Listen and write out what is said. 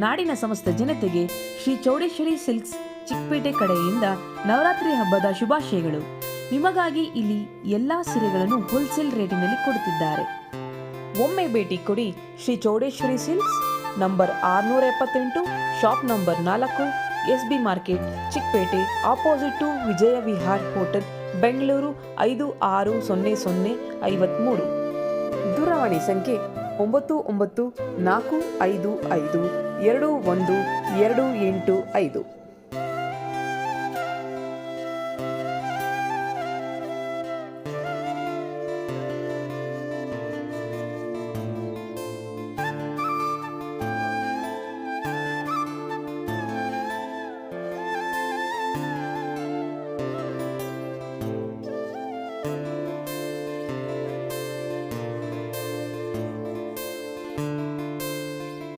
ನಾಡಿನ ಸಮಸ್ತ ಜನತೆಗೆ ಶ್ರೀ ಚೌಡೇಶ್ವರಿ ಸಿಲ್ಕ್ಸ್ ಚಿಕ್ಕಪೇಟೆ ಕಡೆಯಿಂದ ನವರಾತ್ರಿ ಹಬ್ಬದ ಶುಭಾಶಯಗಳು. ನಿಮಗಾಗಿ ಇಲ್ಲಿ ಎಲ್ಲಾ ಸೀರೆಗಳನ್ನು ಹೋಲ್ಸೇಲ್ ರೇಟಿನಲ್ಲಿ ಕೊಡುತ್ತಿದ್ದಾರೆ. ಒಮ್ಮೆ ಭೇಟಿ ಕೊಡಿ. Shri Chowdeshwari silks, number 678, shop number 4, SB market, Chickpet, opposite to Vijaya Vihar hotel, Bengaluru 560053. ದೂರವಾಣಿ ಸಂಖ್ಯೆ 9945521285.